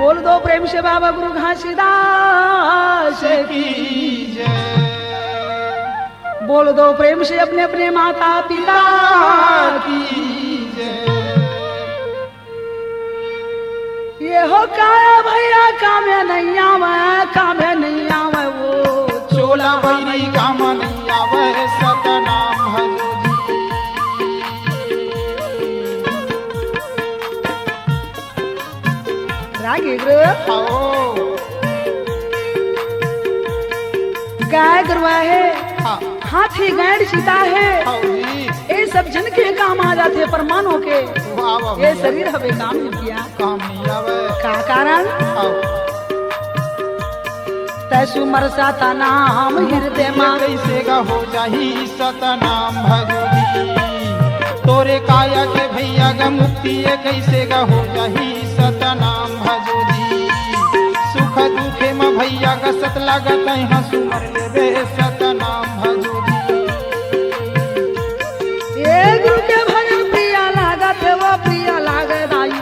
बोल दो प्रेम से बाबा गुरु घासीदास की जय। बोल दो प्रेम से अपने अपने माता पिता की जय। ये हो काया भैया कामे नहीं आवे, कामे नहीं आवे वो चोला बैरी काम नहीं आवे सतनाम भजो जी। रागी गुरु आओ गाय गरुआ है, हाँ हाथी गैंड सीता है, आओ जी। ये सब जन के काम आ जाते पर मानो के वाह वाह ये भैया। शरीर हमें काम नहीं किया। काम नहीं आवे। का कारण आओ तैसु मरसा था नाम हृदय मां कैसे का हो जाही सतनाम भजो जी। तोरे काया के भैया का मुक्ति ये कैसे का हो जाही सतनाम भजो जी। सुख दुखे में भैया का सत लागत है सुमर लेबे सतनाम भजो जी। ये गुरु के भजन प्रिया लागत है वो प्रिया लागे दाई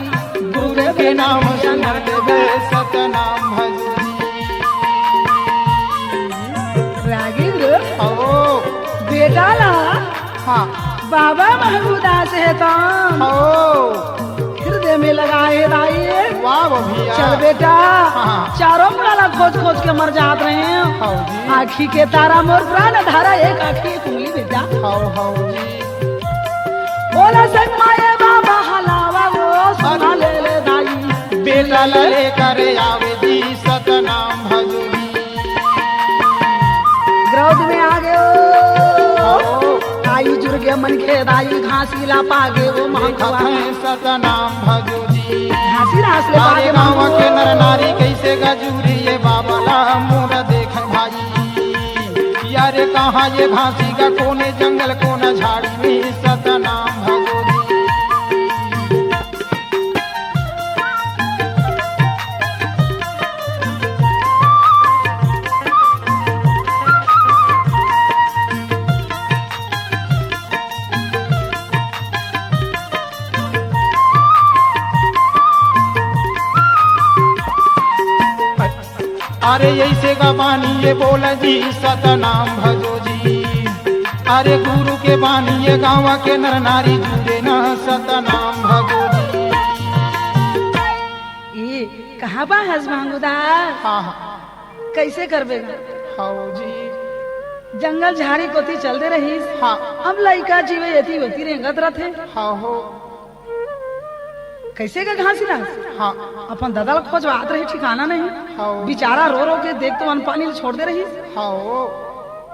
गुरु के नाम सुमर लेबे सतनाम भजो जी। रागी गुरु आओ बेटा ला हाँ बाबा महबूदा से काम आओ हृदय में लगाए दाई। वाह वाह भैया। चल बेटा हाँ। चारों प्राणा खोज खोज के मर जात रहे हैं। आओ जी। आखी के तारा मोर प्राण धारा एक आखी एक उंगली बेटा आओ आओ जी। बोला संग माये बाबा हलावा वो सुना ले ले दाई। बेटा लले करे आवे जी सतनाम भजो जी। ग्रौद में आ गए आओ आई जुड़ गए मन के दाई घासी ला पागे वो महकवा कथें सतनाम भजो जी। घासी रास ले अरे पागे गाँव महकवा। के नर नारी कैसे गजूरी ये बाबा ला मोर देख भाई। यारे कहाँ ये घासी का कोने जंगल कोना झाड़ी में सतनाम भजो जी। अरे ऐसे का बानी ये बोल जी सतनाम भजो जी। अरे गुरु के बानी ये गाँव के नर नारी जुड़े न सतनाम भजो जी। ये कहाँ बा हज मांगुदा हाँ हाँ कैसे करबेगा हाँ जी। जंगल झाड़ी कोती चलते रही हाँ अब लइका जीवे यति होती रेंगत रथे हाँ हो कैसे का घासी रास हाँ अपन दादा खोजवात रही ठिकाना नहीं हाँ बेचारा रो रो के देख तो अन्न पानी छोड़ दे रही हाँ हो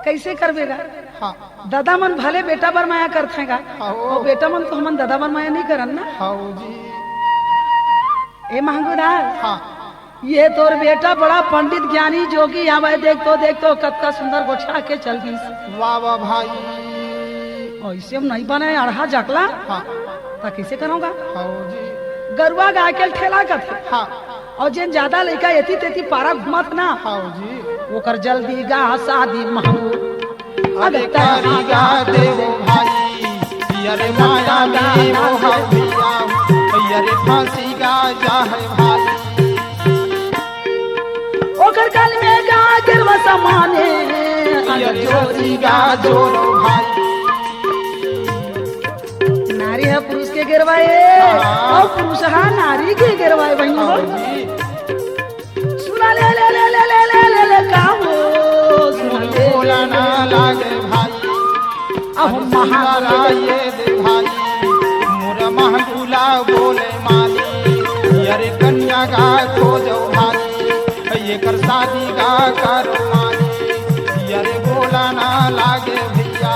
कैसे करबेगा। हाँ दादा मन भले बेटा बर माया करथेगा हाँ। और बेटा मन तो हमन दादा बर माया नहीं करन ना। हाँ जी। ए महंगूदार हाँ ये तोर बेटा बड़ा पंडित ज्ञानी जोगी आवे देख तो कतका सुंदर गोछा के चल गई। वाह वाह भाई। ऐसे हम नहीं बने अढ़ा जकला हाँ ता कैसे करूँगा। हाँ जी। गरुआ गाय के ठेला कथे हाँ और जिन ज्यादा लइका यति तेती पारा घुमत ना हाँ जी। ओकर जल्दी गा शादी महंगू अरे करी गा देवो भाई। अरे माया में वो है भैया। अरे फांसी गा जा है भाई। ओकर कल में गा गिरवा समाने अरे जोरी गा जोरो भाई। नारी है पुरुष के गिरवाए हाँ। और पुरुष है नारी के गिरवाए हाँ बहनों जी। सुना ले ले ले ले ले ले ले ले कामो सुना ले बोला ना लागे भाई। अब महारा ये दे भाई। मोर महगुला बोले माली। अरे कन्या का खोजो भाई। ये कर शादी का करो माली। अरे बोला ना लागे भैया।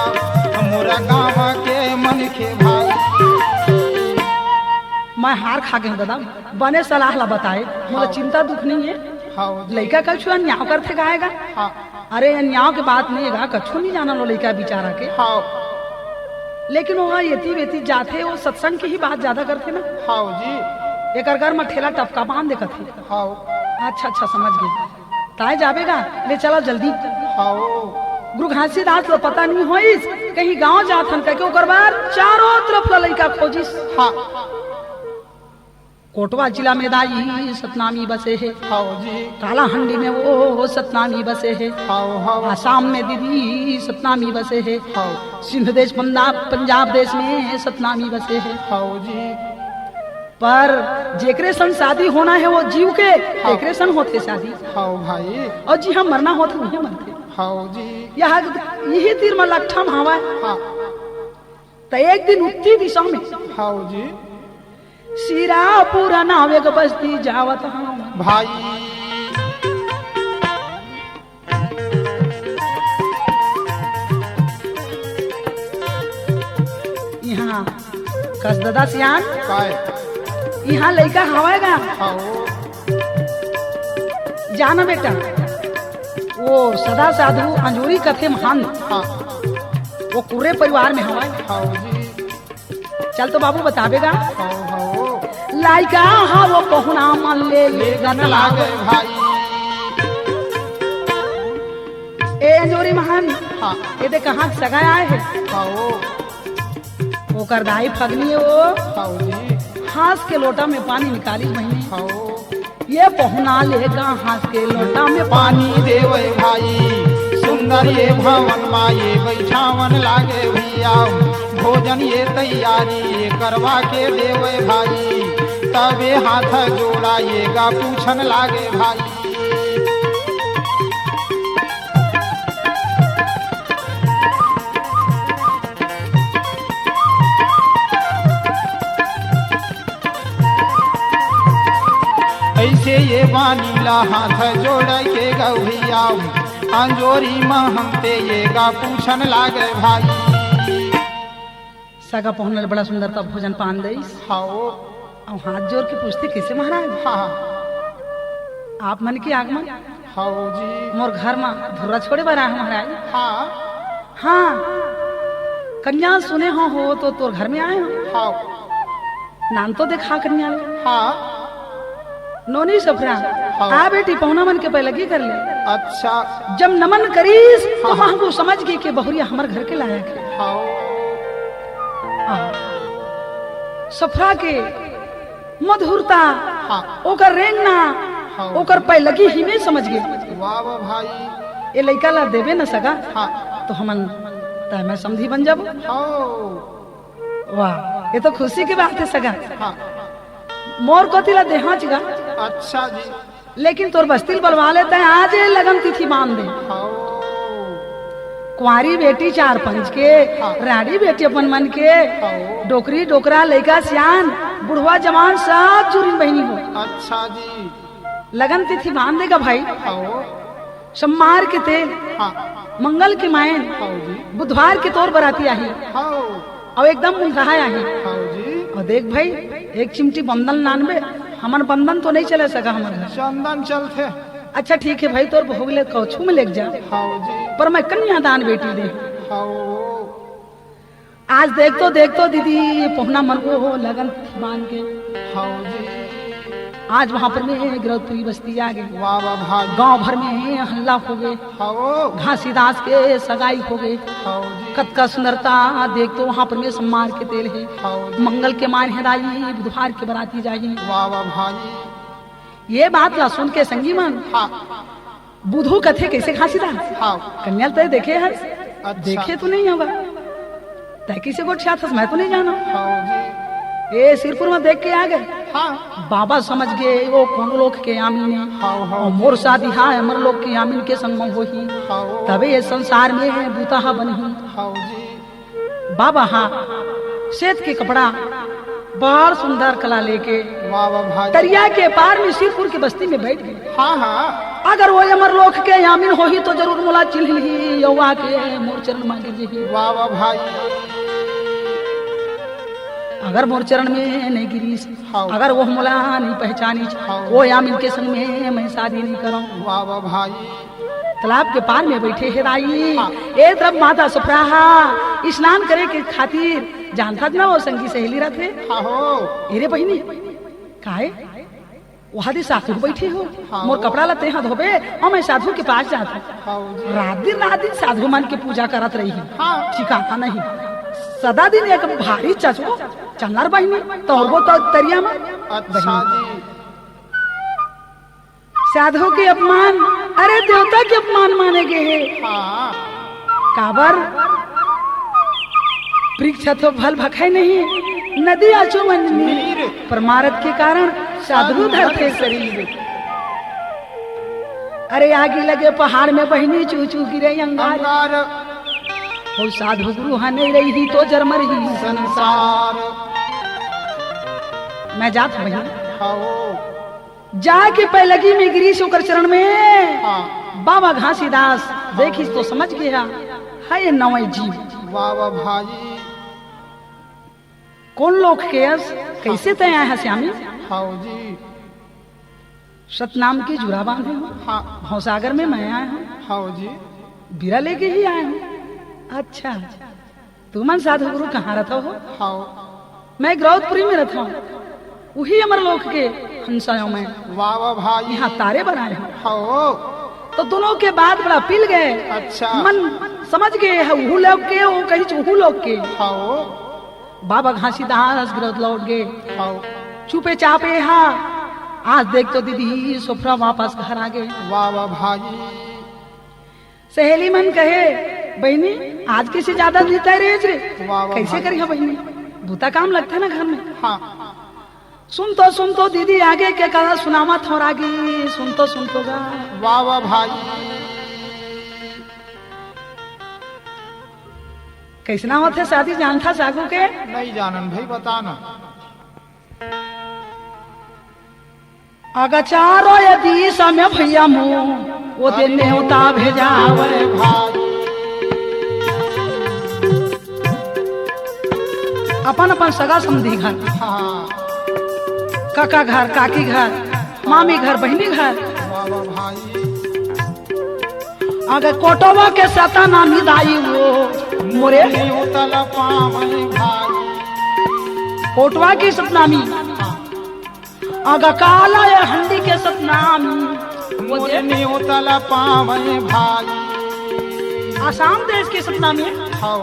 मोरा गाँव के मन के भाई। मैं हार खा गई हूँ दादा बने सलाह ला बताए मुझे हाँ। चिंता दुख नहीं है। हाँ जी। लड़का कल छुआ न्याव करते गाएगा। हाँ अरे न्याव के बात नहीं है कछु नहीं जाना लो लड़का बेचारा के हाँ लेकिन वहाँ यति वेती जाते वो सत्संग की ही बात ज्यादा करते ना। हाँ जी। एक घर में ठेला टपका बांध देखा थे। हाँ अच्छा अच्छा समझ गई ताए जावेगा ले चलो जल्दी। हाँ गुरु घासीदास तो पता नहीं हो कहीं गांव जात हन कह के ओकर बाद चारों तरफ ला लइका खोजिस। हाँ कोटवा जिला में दाई सतनामी बसे है, हाउ जी काला हंडी में वो सतनामी बसे है, हाउ हाउ आसाम में दीदी सतनामी बसे है, हाउ सिंध देश पंजाब देश में सतनामी बसे है। हाउ जी पर जेकरे सन शादी होना है वो जीव के एकरे सन होते शादी, हाउ भाई और जी हम मरना होते नहीं मरते। हाउ जी यहाँ यही तीर में लट्ठम हवा हाँ तो एक दिन उत्ती दिशा में हाउ जी सिरापुरा नावे के बस्ती जावत हम भाई यहाँ कसददा सियान काय यहाँ लड़का हवाएगा हाउ जाना बेटा वो सदा साधु अंजूरी कथे महान हाँ वो पूरे परिवार में हवा हाउ जी चल तो बाबू बतावेगा हाउ हाउ लाइका हाँ वो पहुना मान ले लेगन लागे भाई ए अंजूरी महान हाँ ये दे कहाँ सगा आए है हाउ वो करदाई फगनी है वो हाउ जी हाथ के लोटा में पानी निकाली महीने हाउ ये पहुना लेगा हाथ के लोटा में पानी देवे भाई सुंदर ये भवन माये बैठावन लागे भैया भोजन ये तैयारी ये करवा के देवे भाई तबे हाथ जोड़ाएगा पूछन लागे भाई ऐसे ये वानीला हाथ जोड़ के गौरिया अंजोरी महंते ये गा पूछन लागे भाई सगा पहुनल बड़ा सुंदर तब भोजन पान दई हाओ और हाथ जोड़ के पूछते कैसे महाराज हाँ आप मन की आगमन हाओ जी मोर घर में धुर्रा छोड़े बरा है महाराज। हाँ हाँ कन्या सुने हो तो तोर घर में आए हो हाओ नाम तो देखा कन्या ले हाँ नोनी सफरा हाँ। आ बेटी पहुना मन के पहले लगी कर ले अच्छा जब नमन करीस तो हाँ। वहां को समझ गई कि बहुरिया हमारे घर के लायक है। हाओ सफरा के मधुरता हाँ ओकर रेंगना हाँ। ओकर पहलगी ही में समझ गई वाह वाह भाई ये लड़का ला देवे न सका हाँ तो हमन तय मैं समझी बन जाबो। हाओ वाह ये तो खुशी की बात है सगा हाँ मोर को तिला देहा चिगा अच्छा जी लेकिन तोर बस्तिल बलवा लेते हैं आज ये लगन तिथि मान दे हाओ कुंवारी बेटी 4-5 के हाँ। राड़ी बेटी अपन मन के हाओ डोकरी डोकरा लड़का सियान बुढ़वा जवान सब चुरिन बहनी हो अच्छा जी लगन तिथि मान देगा भाई हाओ सम्मार के तेल हाँ मंगल के मायन हाओ जी बुधवार के तौर बराती आई हाओ और एकदम मुंह आई हाओ जी और देख भाई एक चिमटी बंधन नानबे हमन बंधन तो नहीं चले सका हमारे घर। चंदन चलते अच्छा ठीक है भाई तोर भोग ले कौछू में लेके जा हाओ जी पर मैं कन्यादान बेटी दे हाओ आज देख तो दीदी ये पहुना मन को हो लगन मान के हाओ जी आज वहाँ पर में गिरौतपुरी बस्ती आ गई वाह वाह भाई गांव भर में हल्ला हो गए हाओ घासीदास के सगाई हो गए हाओ जी कत का सुंदरता देख तो वहाँ पर में सम्मार के तेल है हाओ जी मंगल के मान हेदाई बुधवार के बराती जाई वाह वाह भाई ये बात ला सुन के संगी मन हाँ बुधू कथे कैसे घासीदास हाओ कन्या तय देखे हर अच्छा देखे तो नहीं होगा तय किसे को छा था मैं तो नहीं जाना हाओ जी ये सिरपुर में देख के आ गए हाँ बाबा समझ गए वो कौन लोग के आमीन है हाओ और हाओ मोर शादी हाँ अमर लोग के आमीन के संग में होही हाओ तबे ये संसार में बूता बनी हाओ जी बाबा हाँ श्वेत के कपड़ा बहुत सुंदर कला लेके वाह वाह भाई दरिया के पार में सिरपुर की बस्ती में बैठ गए। हाँ हाँ अगर वो अमर लोक के आमीन होही तो जरूर मुला चिल्ह ही यौवा के मोर चरण मांगे जी वाह वाह भाई अगर मोर चरण में नहीं गिरी हाँ। अगर वो मुला नहीं पहचानी हाँ। वो आमीन के संग में मैं शादी नहीं करूं। वाह वाह भाई तालाब के पार में बैठे है राई हाँ। एक तरफ माता सुप्राहा स्नान करे के खातिर जानता ना वो संगी सहेली रहते हाओ अरे बहनी काहे वहां साधु बैठे हो हाँ। मोर कपड़ा लते हैं धोबे और मैं साधु के पास जाता हाओ जी रात दिन साधु मन की पूजा करत रही हाँ ठिकाना नहीं सदा दिन एक भारी चचो चलनार बहनी तो वो तो तरिया में अच्छा जी। साधु के अपमान, अरे देवता के अपमान माने गए है। हाँ काबर वृक्ष तो फल भखे नहीं, नदी आचो मन नीर। परमारथ के कारण साधु धरते शरीर। अरे आगे लगे पहाड़ में बहनी चू चू गिरे अंगार। अंगार वो साधु गुरु हाँ नहीं रही ही तो जरमर ही संसार। मैं जात बहन हाँ जाके पैलगी में गिरी शुक्र चरण में। हाँ बाबा घासीदास देखी तो समझ गया है ये नवे जीव वाह वाह भाई। कौन लोग के यस कैसे तय आए हैं श्यामी। हाँ जी। सतनाम की जुरा बांधे हूँ। हाँ भौसागर में मैं आया हूँ, हाँ जी। बीरा लेके ही आया हूँ। अच्छा तू मन साधु गुरु कहाँ रहता हो। हाँ मैं ग्रौधपुरी में रहता हूँ, वही अमर लोक के हंसायों में वाह वाह भाई। यहाँ तारे बनाए हैं। हाँ तो दोनों के बाद बड़ा पिल गए। अच्छा मन समझ गए है उहू लोग के, वो कहीं चूहू लोग के। हाँ बाबा घासीदास गिरौद लौट गए हाँ छुपे चापे। हाँ आज देख तो दीदी सोफरा वापस घर आ गए। वाह वाह भाई। सहेली मन कहे बहनी आज किसी ज्यादा जीता रेज रे। वाह वाह कैसे भाई। करी है बहनी, बूता काम लगता है ना घर में। हाँ सुन तो दीदी आगे के कहा सुनामा थोरागी। सुन तो गा वाह वाह भाई। कैसना होते शादी जान था सागू के। नहीं जानन भाई बताना। अगचारो यदि समय भैया मुँह वो दिन न्योता भेजावे। भाई अपन अपन सगा समधी घर, हाँ काका घर, काकी घर, मामी घर, बहनी घर। वाह वाह भाई। अगर कोटवा के सता नामी दाई वो मोरे उतल पावन भाई। कोटवा की सतनामी। अगर काला या हंडी के सतनामी वो दे मुरनी उतल पावन भाई। आसाम देश के सतनामी। हाँ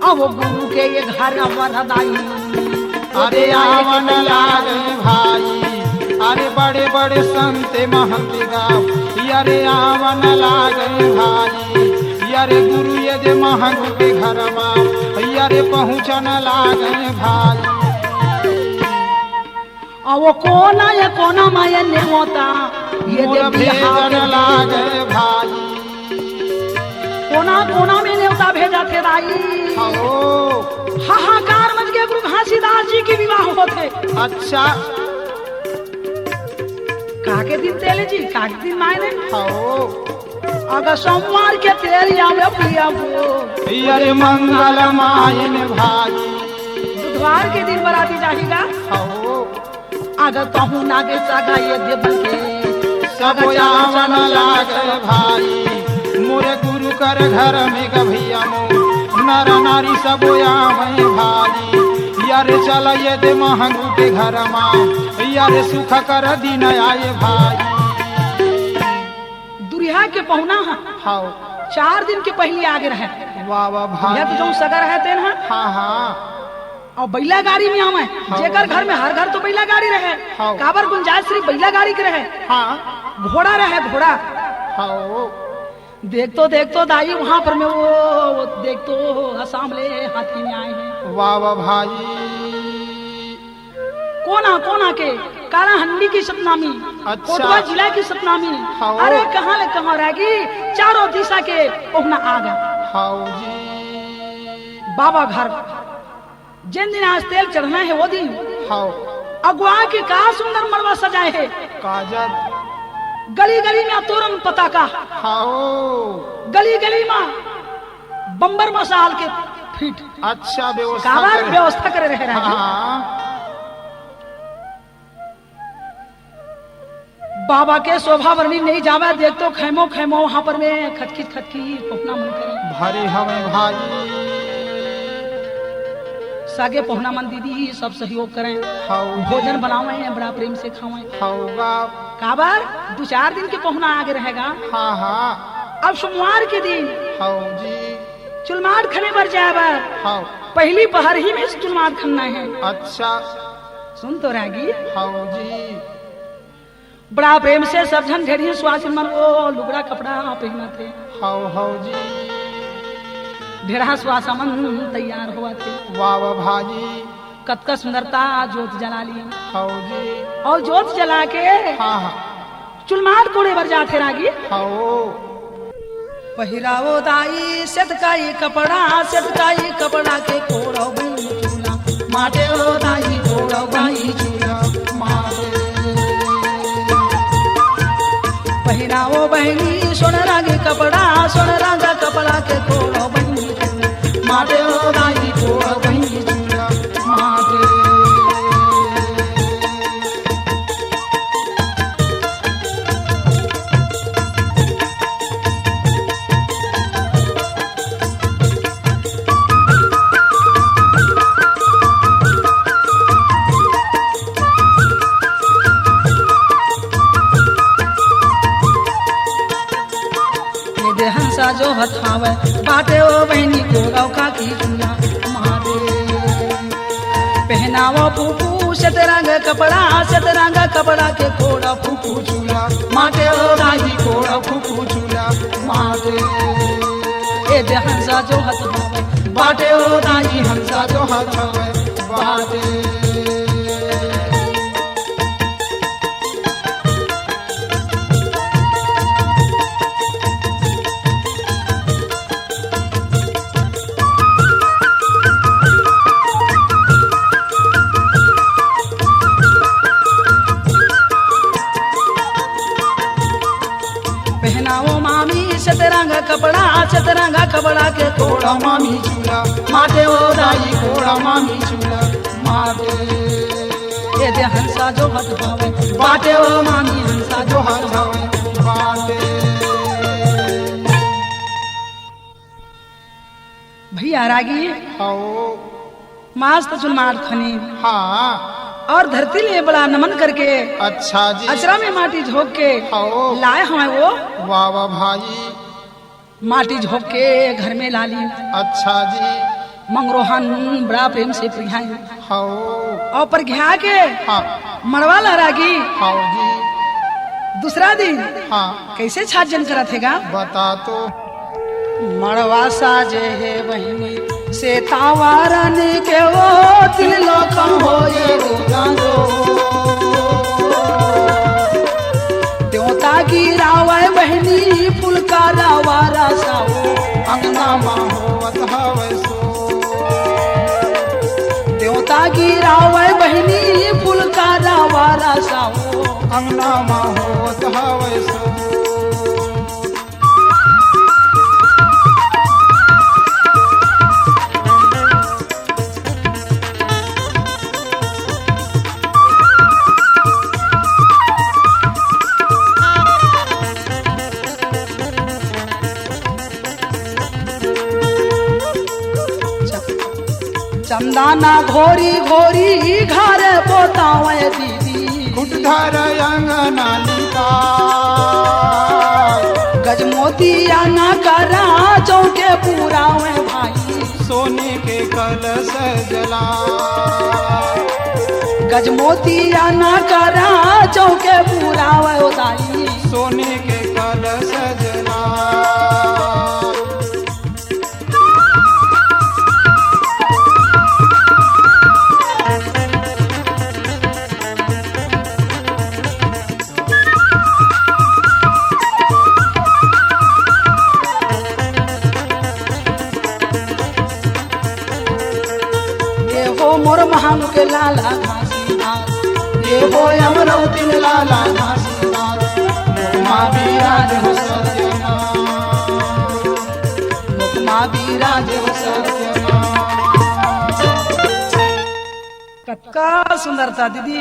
अब वो गुरु के ये घर अमर दाई। अरे आवन लागे भाई। अरे बड़े बड़े संत महंत गाँव। अरे आवन लागे भाई। अरे गुरु ये महंगू के घर में अरे पहुँचन लागे भाई। और वो कोना या कोना माया ने होता ये मोर भेजन लागे भाई। कोना कोना में न्योता भेजा थे दाई। हाँ हाहाकार मच गया गुरु घासीदास जी की विवाह होते। अच्छा काके दिन तेले जी काके दिन मायने। हाँ अगर सोमवार के तेल आवे पिया वो अरे मंगल मायन भाई। बुधवार के दिन बराती जाएगा। हाँ अगर कहूँ नागे सागा ये देवन के सब आवन लागे भाई। मोरे गुरु कर घर में गभैया मो नर नारी सब आवे भाई। यारे चल ये दे महंगू के घर में यारे सुख कर दिन आए भाई। दुरिया के पहुना है। हाँ 4 दिन के पहले आगे रहे। वाह वाह भाई। यह तो जो सगा रहते ना। हाँ हाँ और बैला गाड़ी में आवे। जेकर घर में हर घर तो बैला गाड़ी रहे। हाँ। काबर गुंजाइश सिर्फ बैला गाड़ी के रहे। हाँ घोड़ा रहे घोड़ा। हाँ देख तो दाई वहां पर में वो देख तो असम ले हाथी में आए हैं। वाह वाह भाई। कोना के काला हंडी की सतनामी। अच्छा। कोटवा जिला की सतनामी। हाँ। अरे कहाँ ले कहाँ रहेगी चारों दिशा के पहुना आ गया। हाँ जी। बाबा घर जिन दिन आज तेल चढ़ना है वो दिन हाँ अगुआ के का सुंदर मड़वा सजाए है। काजल। गली गली में तोरण पताका। हाँ गली गली में बम्बर मसाल के फीट। अच्छा व्यवस्था काबर करे। व्यवस्था करे रहे रहे। हाँ बाबा के शोभा वर्णी नहीं जावे। देख तो खैमो वहां पर में खटकी पहुना मन करे। भरे हमें भाई। सागे पहुना मन दीदी सब सहयोग करें। हाँ भोजन बनावे बड़ा प्रेम से खावे। होगा। काबर 2-4 दिन के पहुना आगे रहेगा। हाँ हाँ अब सोमवार के दिन हाँ जी। चुलमाट खने पर जाए। हाँ पहली पहर ही में चुनमाद खन्ना है। अच्छा सुन तो रागी, हाँ जी, बड़ा प्रेम से सब जन ढेरियों स्वास मन वो लुगड़ा कपड़ा पहना थे। हाँ जी, ढेरा स्वास मन तैयार हुआ थे। वाह वाह भाजी, कतका सुंदरता जोत जला ली। हाँ जी, और जोत जला के हाँ हाँ चुलमार कोड़े बर जाते रागी। हाँ पहिरावो दाई सेतकाई कपड़ा के कोड़ो बनी चूला माटे ओ दाई कोड़ो बनी चूला माटे। पहिरावो बहनी सोन रंग कपड़ा के कोड़ो बनी चूला माटे ओ दाई कोड़ो बनी चूला माटे। हंसा जो हथावे बाटे ओ बहनी को रौका की चूला मारे। पहनावो फूफू शतरंग कपड़ा के कोड़ा फूफू चूला माटे ओ दाई कोड़ा फूफू चूला मारे। ए दे हंसा जो हथावे बाटे ओ दाई हंसा जो हथावे बाटे। पहनावो मामी शतरंग कपड़ा के कोड़ा मामी चूला माटे ओ दाई कोड़ा मामी चूला माटे। ये दे हंसा जो हथ भावे बाटे ओ मामी हंसा जो हथ भावे बाटे। भैया रागी हाँ मास तो चुनमार खनी हाँ और धरती ले बड़ा नमन करके अच्छा जी, अचरा में माटी झोंक के हाँ लाए हमें वो वाह वाह भाई, माटी झोंक के घर में ला ली। अच्छा जी, मंगरोहन बड़ा प्रेम से पिघाई हाँ और पर घिया के हाँ मड़वा लहरागी। हाँ जी, दूसरा दिन हाँ कैसे छाट जन करा थेगा बता तो। मड़वा साजे है बहनी से तावारन के वो तिलकम हो ये जानो। त्योता की रावय बहनी फुलका रावारा साओ अंगना माहोवत हवै सो। त्योता की रावय बहनी फुलका रावारा साओ अंगना माहोवत हवै सो। चंदाना घोरी घर पोतावे दीदी घुट धर अंगना लिपा गजमोतिया न करा चौके पूरावे भाई। सोने के कलश जला गजमोतिया न करा चौके पूरावे दाई। सोने के कलश जला मोर महान के लाला घासीदार ये हो अमरौती लाला घासीदार मुकमा विराज हो सत्यनाथ मुकमा विराज हो सत्यनाथ। कतका सुंदरता दीदी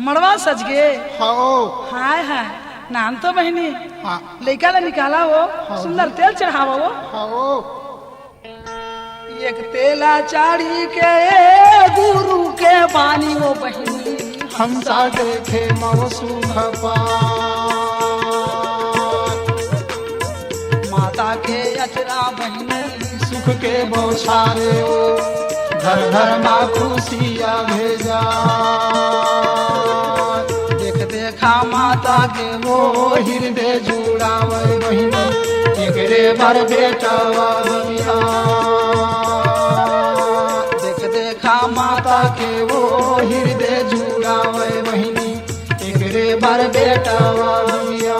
मड़वा सज गे। हाँ हाय हाय नाम तो बहनी हाँ लड़का ला निकाला वो सुंदर तेल चढ़ावा वो हाँ एक तेला चाड़ी के गुरु के बानी वो बहिनी हमसा देखे मौसू माता के अचरा बहिनी सुख के बौछारे घर घर माँ खुशिया भेजा देख देखा माता के वो हृदय जुड़ावे बहिनी एकरे बर बेटावा बबिया देख देखा माता के वो हृदय जुड़ावे बहिनी एकरे बर बेटावा बबिया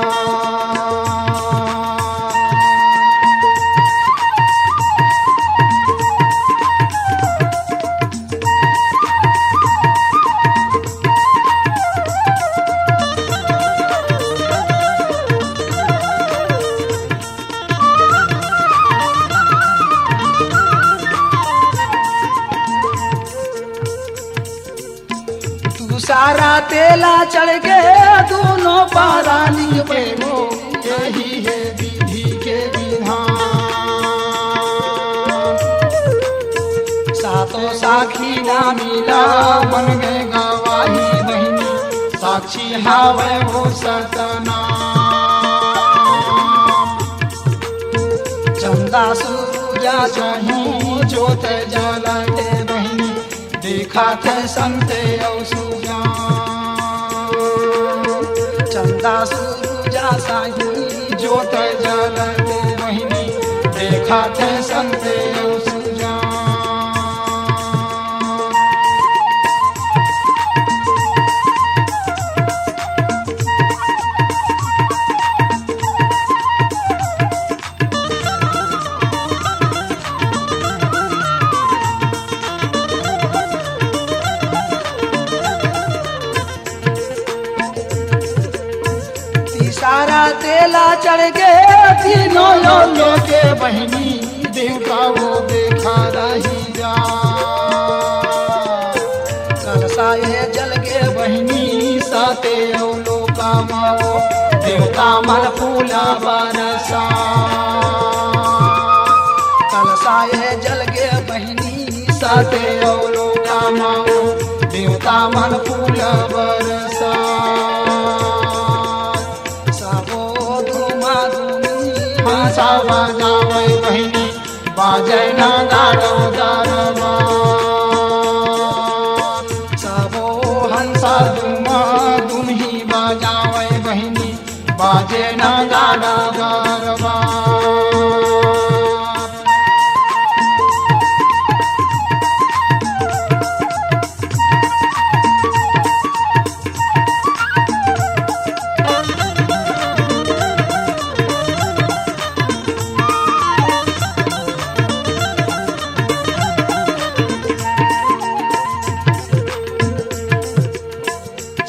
सारा तेला चढ़ के दोनों पारानी के वो यही है विधि के विधान सातों साखी ना मिला बन गए गवाही बहिनी साक्षी हावे वो सतना चंदा सूरजा चाही जोत जलते बहिनी देखा थे संते औसुजा चंदा सूरजा साही जोत जलते बहिनी देखा थे संते औसुजा सारा तेला चढ़ के तीनों लोगों के बहिनी देवता वो देखा रही जा कलसाए जल के बहिनी साते लोका माओ देवता मन फूला बरसा कलसाए जल के बहिनी साते लोका माओ देवता मन फूला बरसा हंसा बजावे बहिनी बाजे ना गाड़ो दरबा सबो हंसा दुमा तुम ही बजावे बहिनी बाजे ना गाड़ा गरबा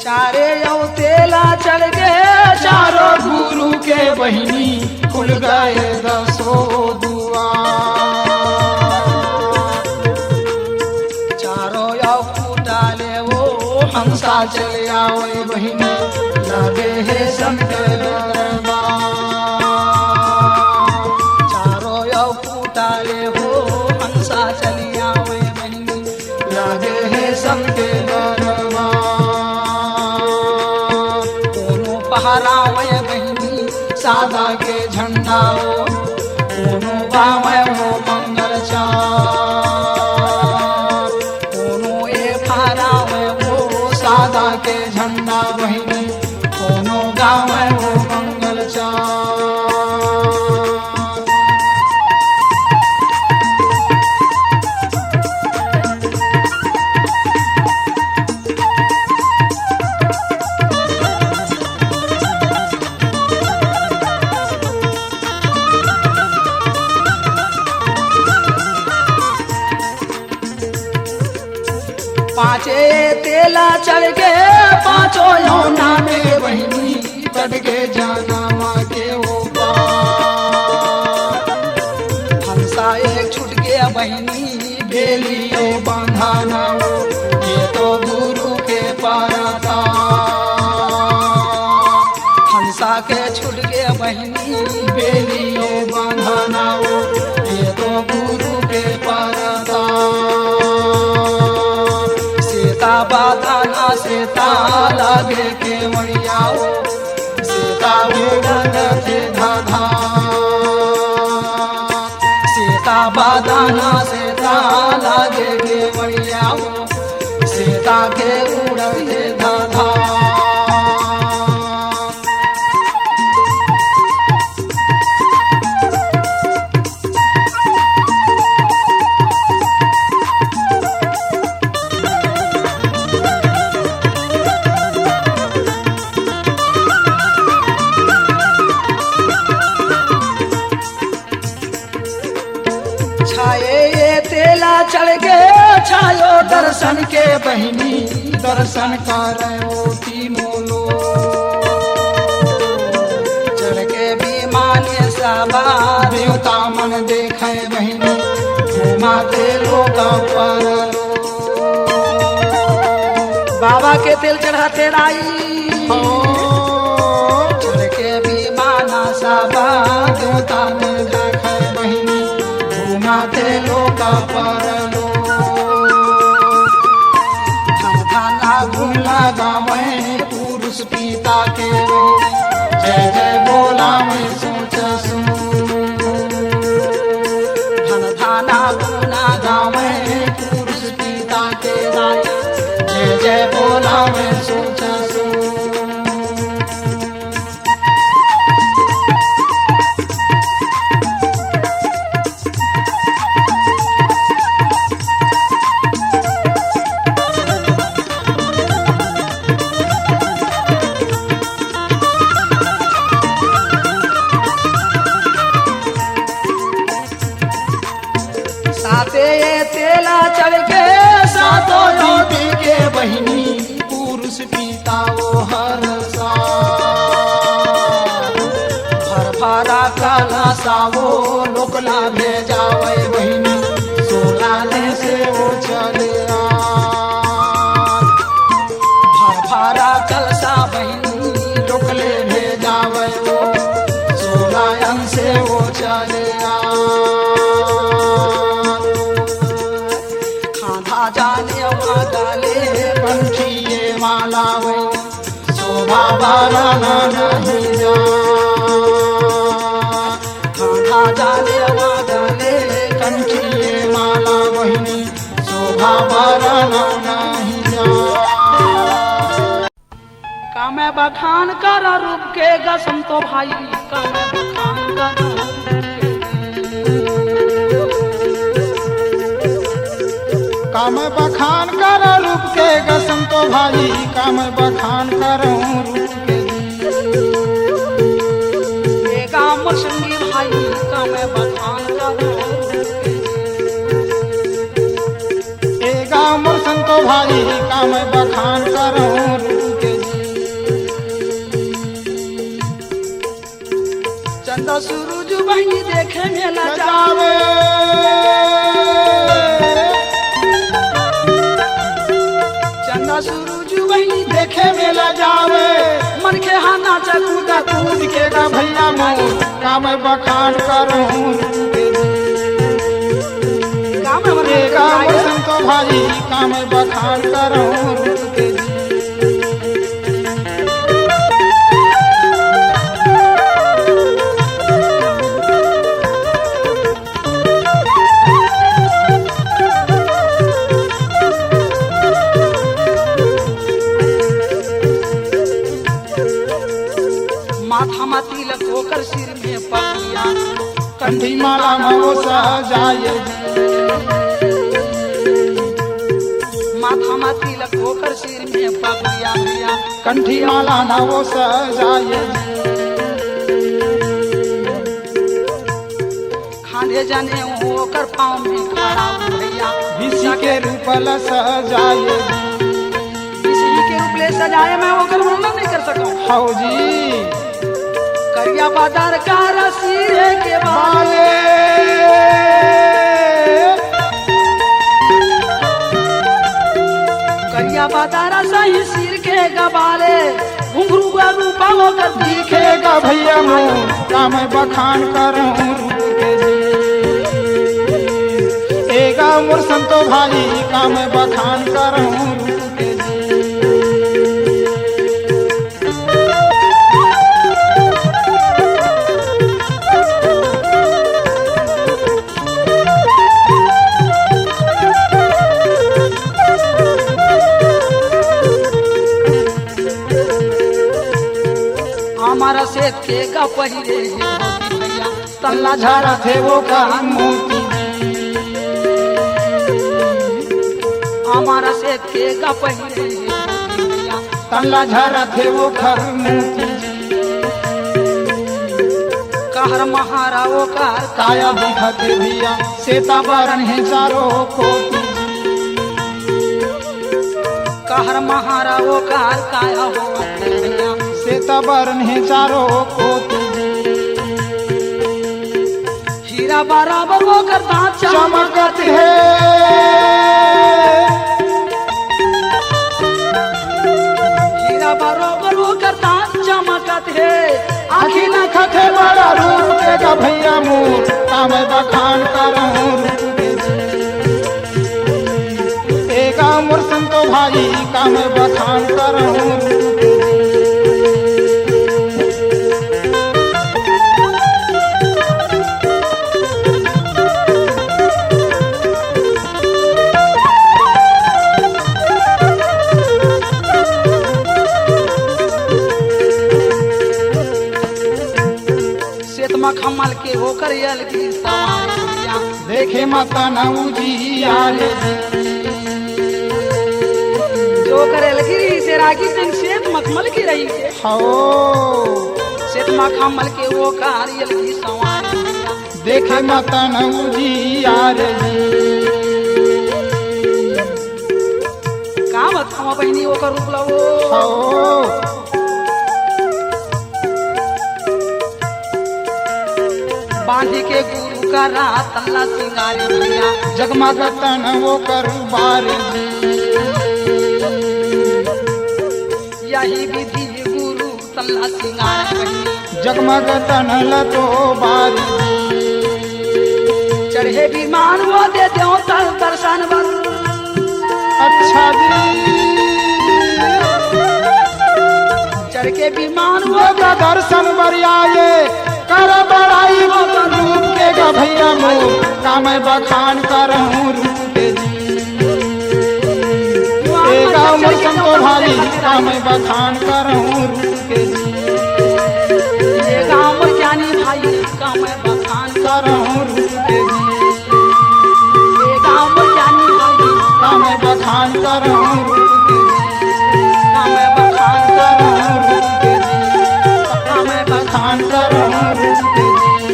चारे यौ तेला चढ़ के चारों गुरु के बहिनी खुल गए दसो दुआ चारों यौ फूटाले वो हंसा चले आओ बहिनी लगे है शंकर दरबार चारों यौ फूटाले वो हंसा चली आवे बहिनी लगे है शंकर दरबार पहरावे बहिनी सादा के झंडा हो कोनो गावे हो मंगल चार कोनो ए फहरावे वो सादा के झंडा बहिनी कोनो गावे हो मंगल चार पाँचे तेला चढ़ के पाँचों यौना में बहिनी तट के जाना माँ के ऊपर हंसा एक छुट गया बहिनी बेलियो बांधाना हो ये तो गुरु के पारता हंसा के छुट गया बहिनी बेलियो बांधाना हो ये तो गुरु के पारता सीता बाधाना सीता लागे के मरियाओ सीता वेदन थे धाधा सीता बाधाना सीता लागे के छायो दर्शन के बहिनी दर्शन करो तीनों लोग। चढ़ के विमाने सवार देवता मन देखे बहिनी घुमाते लोग परलोक। बाबा के तेल चढ़ाते राई हो चढ़ के विमाना सवार देवता मन देखे बहिनी घुमाते लोग परलोक। थाना घुमला गावे पुरुष पिता के जय जय बोला मैं सोच सुन। थाना गुना गावे पुरुष पिता के जय जय बोला मैं सोच सुन। साथे तेला चढ़ के सातो योगी के बहिनी पुरुष पिता वो हर साल भर भरा काला सावो लोकला भेजावे बहिनी सोलाने से वो चले आ। भर भरा कलसा बहिनी लोकले भेजावे वो सोलायन से वो चले आ। खाधा जाने गाले कंठिए माला वो शोभा बाला नहीं जा। खाधा जाने गाले कंठिए माला बहिनी शोभा बाला नहीं जा। का मैं बखान कर रूप के गसम तो भाई का मैं बखान कर काम बखान कर रूप के गसम तो भाई काम बखान करूं रूप के। गाम संगी भाई का मैं बखान कर ए गाँव संतो भाई काम बखान करूं रूप के। चंदा सूरज बहिनी देखे मेला जावे जावे चंदा सूरज बहिनी देखे मेला जावे मन के हाना चकूदा कूद के गा भैया मोर काम बखान करूं रूप के। गाम में ए गाँव संतो भाई काम बखान करूं रूप के। माथा मा तिलक होकर सिर में पगड़िया कंठी माला मो सजाए माथा मा तिलक होकर सिर में पगड़िया दिया कंठी माला नवो सजाए खाने जाने होकर पाँव में खड़ा भैया विषि के रूप ल सजाए किसी के रूप ले सजाए मैं होकर वर्णन नहीं कर सकूं। हौजी करिया बाजार का रसीरे के बाले करिया बाजार सही सिर के गबाले घुंघरू का रूपा होकर दिखेगा भैया मोर काम बखान करूं रूप के जी। एगा मोर संतो भाई काम बखान करूं रूप के जी। हमारा सेत के का पहिरे है होती भैया तल्ला झाड़ा थे वो का मोती हमारा सेत के का पहिरे है होती भैया तल्ला झाड़ा थे वो खर मोती कहर महारा वो कार काया दिखते भैया सीता बरन है चारों कोती कहर महारा वो कार काया हो भैया से तबरन है चारों कोती हीरा बराबर वो करता चमकत है हीरा बराबर वो करता चमकत है आखी न खटे बड़ा रूप के का भैया मोर काम बखान करूं एका मोर संतो भाई काम बखान करूं खमल के होकर यल की सवारियां देखे माता नौजियाल जो करे लगी से रागी दिन सेत मखमल की रही से हो सेत मखमल के वो यल की सवारियां देखे माता नौजियाल का बतावा बहनी वो कर रूप लवो हो बांधी के गुरु का रात अल्लाह सिंगारे भैया जगमगतन वो कर बार यही विधि गुरु तल्ला सिंगारे भैया जगमगतन लतो बार चढ़े विमान वो दे दो दर्शन बर अच्छा जी चढ़ के विमान वो वो का दर्शन बरियाए कर बड़ाई वो रूप के का भैया मोर काम बखान करहूं रूप के जी एगा मोर संतो भाई काम बखान करहूं रूप के जी ये गाँव ज्ञानी भाई का मैं बखान करहूं रूप के जी ये गाँव ज्ञानी भाई काम बखान करहूं रूप के जी का मैं बखान करहूं रूप के जी का मैं बखान करहूं रूप के जी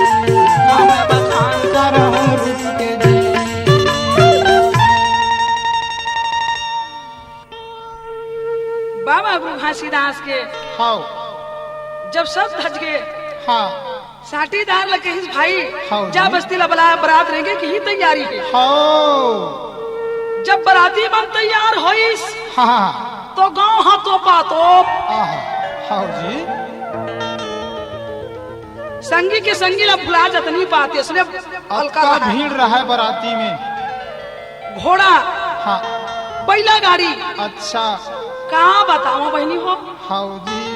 का मैं बखान करहूं रूप के जी बाबा गुरु घासीदास के हाउ जब सब धज गए हाँ साटीदार लगे हिस भाई हाँ जा जी। बस्ती ला बुलाया बारात रहेंगे कि ही तैयारी है हाउ जब बराती बन तैयार होइस हाँ तो गांव हाथों पातोप आहा हाउ जी संगी के संगी ला भुला जतनी पाते उसने हल्का का बढ़ाया। भीड़ रहा है बराती में घोड़ा हाँ बैला गाड़ी अच्छा कहाँ बताओ बहनी हो हाउ जी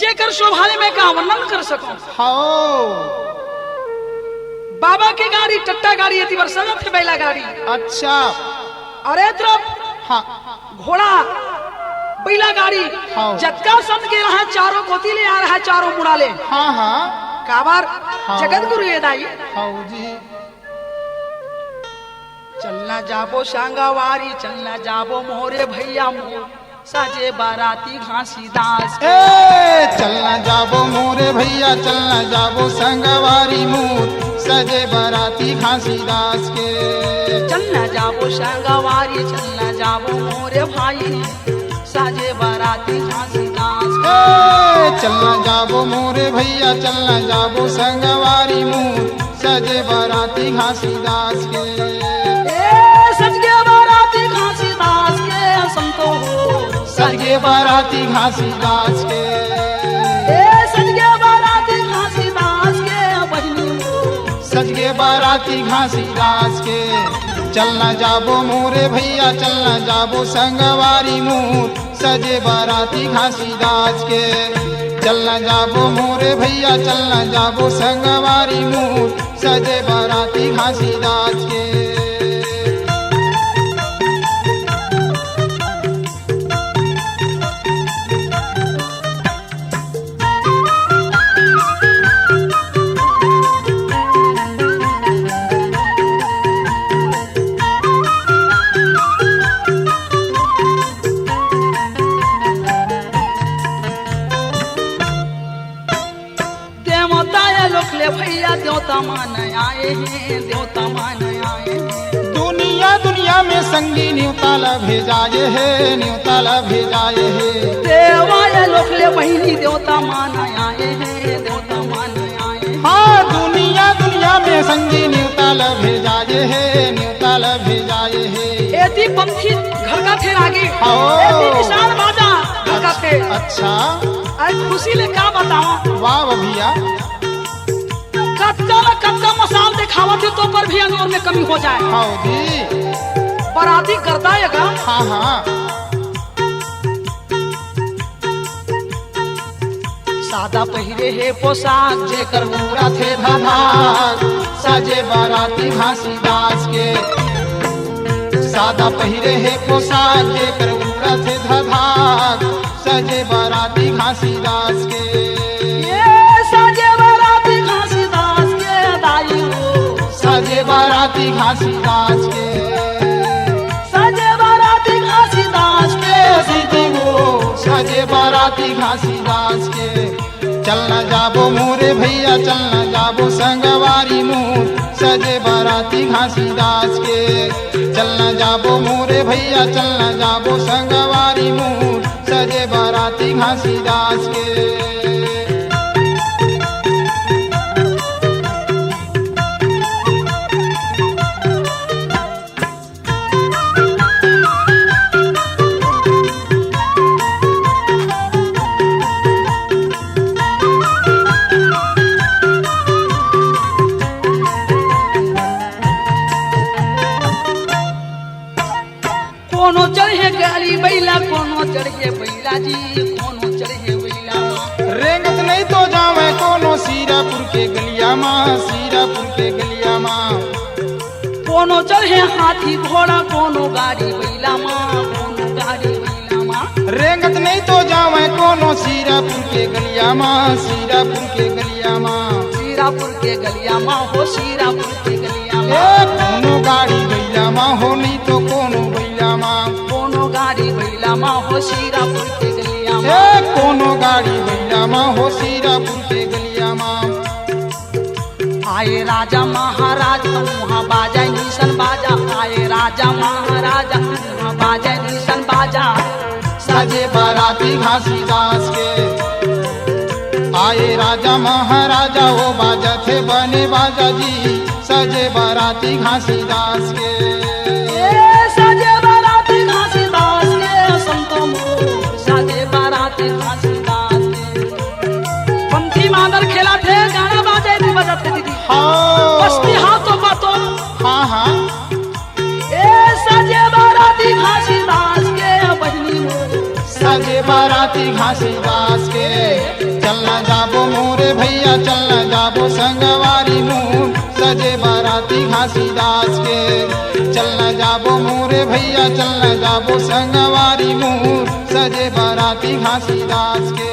जेकर शोभाले में का वर्णन कर सको हाउ बाबा की गाड़ी टट्टा गाड़ी अति वर्षा थे बैला गाड़ी अच्छा अरे तरफ हाँ घोड़ा बैला गाड़ी हाँ। जत्का समझ के रहा है चारों कोती ले आ रहा है चारों मुड़ाले हाँ हाँ काबार हाँ। जगत गुरु ये दाई हाउ जी चलना जाबो शांगावारी चलना जाबो मोरे भैया मोर साजे बाराती घासीदास ए चलना जाबो मोरे भैया चलना जाबो संगवारी मूर सजे बराती घासीदास के चलना जाबो शांगावारी चलना जाबो मोरे भाई साजे बाराती घासीदास ए चलना जाबो मोरे भैया चलना जाबो संगवारी मूर सजे बराती घासीदास के सज गया बाराती घासीदास के संतो हो सजे बराती घासीदास के सज गया बाराती घासीदास के बहनी हो सज गे बाराती घासीदास के चलना जाबो मोरे भैया चलना जाबो संगवारी मूर सजे बाराती घासीदास के चलना जाबो मोरे भैया चलना जाबो संगवारी मूर सजे बाराती घासीदास के देवता मान आए हैं देवता मान आए हैं दुनिया दुनिया में संगी न्यूताल भेजाए है, न्यूताल भेजाए है। देवाय लोकले बहिनी देवता मान आए हैं, देवता मान आए हैं। हाँ दुनिया दुनिया में संगी न्यूताल भेजाए है, न्यूताल भेजाए है। एती पंथी घर का थे आगे, आओ। एती निशान बाजा घर का थे। अच्छा आज खुशी ले क्या बताऊं, वाह भैया। कच्चा मसाल दिखावा थे तो पर भी अंगूर में कमी हो जाए। हाँ जी बराती करदाएगा। हाँ हाँ सादा पहिरे है पोशाक जेकर मुरा थे धधाक सजे बाराती घासीदास के। सादा पहिरे है पोशाक जेकर उड़ा थे धधाक सजे बाराती घासीदास के। ये सजे बाराती घासीदास के दाई हो, सजे बाराती घासीदास के। सजे बाराती घासीदास के सीधी वो सजे बाराती घासीदास के। चलना जाबो मोरे भैया चलना जाबो संगवारी मोर सजे बाराती घासीदास के। चलना जाबो मोरे भैया चलना जाबो संगवारी मोर सजे बाराती घासीदास के। कोनो चढ़े गाड़ी बैला, कोनो चढ़े बैला जी, कोनो चढ़े बैला। रेंगत नहीं तो जावे कोनो सीरापुर के गलिया माँ, सीरापुर के गलिया माँ। कोनो चढ़े हाथी घोड़ा, कोनो गाड़ी बैला माँ, कोनो गाड़ी बैला माँ। रेंगत नहीं तो जावे कोनो सीरापुर के गलिया माँ, सीरापुर के गलिया माँ। सीरापुर के गलिया माँ हो, सीरापुर के गलिया ए माँ। कोनो गाड़ी गैला माँ हो नहीं तो कोनो बैला माँ। कोनो गाड़ी बैला माँ हो, सीरापुर के गलिया माँ। ए कोनो गाड़ी बैला माँ हो सीरापुर के गलिया माँ। आए राजा महाराज वहाँ बाजा निशन बाजा, आए राजा महाराजा वहाँ बाजा निशन बाजा। सजे बाराती घासीदास के। आए राजा महाराजा वो बाजा थे बने बाजा जी सजे बाराती घासीदास के। ए सजे बाराती घासीदास के संतो मोर, सजे बाराती घासीदास के। पंथी मांदर खेला थे, गाना बाजे थे, बजाते दीदी। हाँ बस्ती हाथों बातों। हाँ हाँ ए सजे बाराती घासीदास के बहनी मोर, सजे बाराती घासीदास के। चलना जाबो मोरे भैया चलना जाबो संगवारी मोर सजे बाराती घासीदास के। चलना जाबो मोरे भैया चलना जाबो संगवारी मोर सजे बाराती घासीदास के।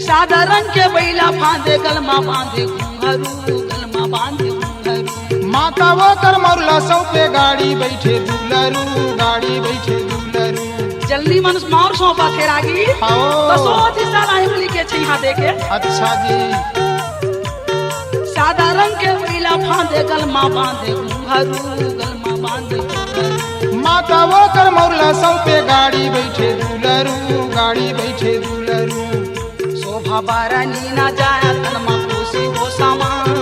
सादा रंग के बैला फांदे गलमा बांधे घुंघरू, गलमा बांधे घुंघरू। माता वो कर मरला सौ पे गाड़ी बैठे दुलरू, गाड़ी बैठे दुलरू। जल्दी मन मार सौंपा थे रागी। आओ। बसो सारा इमली के छै यहाँ देखे। अच्छा जी सादा रंग के बैला फांदे गलमा बांधे घुंघरू, गलमा बांधे घुंघरू। माता वो कर मरला सौ पे गाड़ी बैठे दुलरू, गाड़ी बैठे दुलरू। शोभा बारानी ना जाया तनमा खुशी हो सामान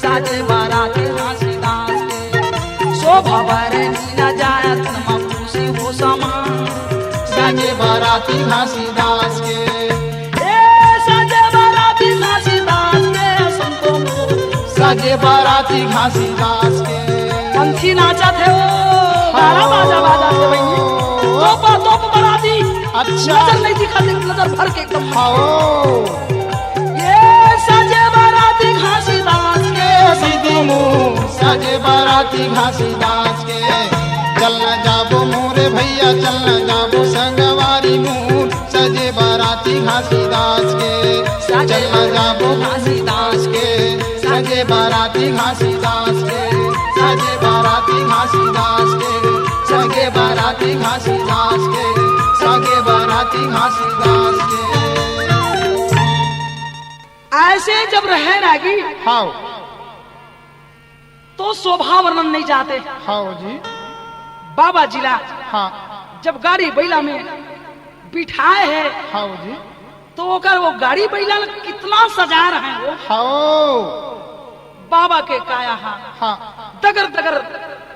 साजे बाराती घासीदास के। शोभा बारानी ना जाया तनमा खुशी हो सामान सजे बाराती घासीदास के। ए साजे बाराती घासीदास के संतो मोर, सजे बाराती घासीदास के। पंथी नाचा थे ओ गाना बाजा बाजा थे बहनी। तोप बाराती अच्छा नजर नहीं दिखा दे, नजर भर के एकदम। आओ ये सजे बाराती घासीदास के सीधी मुँह सजे बाराती घासीदास के। चलना जाबो मोरे भैया चलना जाबो संगवारी मुँह सजे बाराती घासीदास के साजे चल जाबो घासीदास के सजे बाराती घासीदास के सजे बाराती घासीदास के सगे बाराती घासीदास के सगे बाराती घासीदास के। ऐसे जब रहे रागी हाउ तो शोभा वर्णन नहीं जाते। हाउ जी बाबा जिला हाँ जब गाड़ी बैला में बिठाए है हाउ जी तो ओकर वो गाड़ी बैला में कितना सजा रहे हैं वो हाउ बाबा के काया हाँ हाँ दगर दगर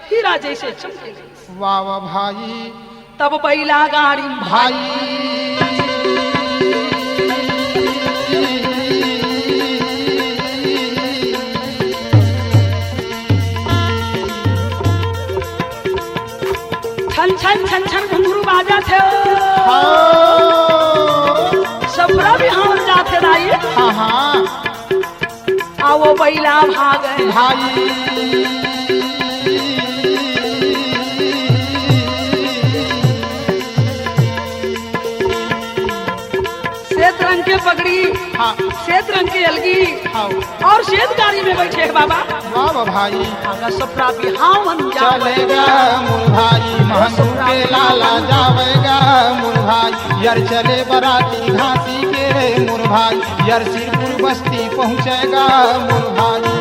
हीरा जैसे चमके। वाह वाह भाई तब बैला गाड़ी में भाई छन छन छन छन घुंघरू बाजा थे हाँ सबरा भी हम जाते रहिए हाँ हाँ आ वो बैला भागे भाई श्वेत रंग के पगड़ी हाँ श्वेत रंग की अलगी हाउ और श्वेत गाड़ी में बैठे हैं बाबा वाह वाह भाई आगा सपरा भी हावन चलेगा मुर भाई महंगू के लाला जावेगा मुर भाई यार चले बराती घासी के मुर भाई यार सिरपुर बस्ती पहुँचेगा मुर भाई।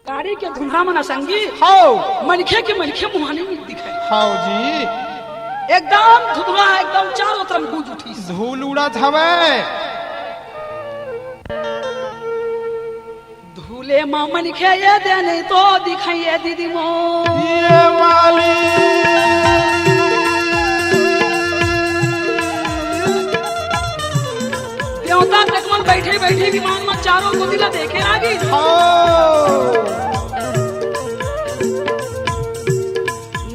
गाड़ी के धुंधा मना संगी हाउ मनखे के मनखे मुहाने में दिखे हाउ जी एकदम धुधुआ एकदम चारों तरफ गूंज उठी धूल उड़त हवे धूले मां मनखे ये दे नहीं तो दिखाइए दीदी मो ये वाली देवता तकमल बैठे बैठे विमान में चारों को दिला देखे रागी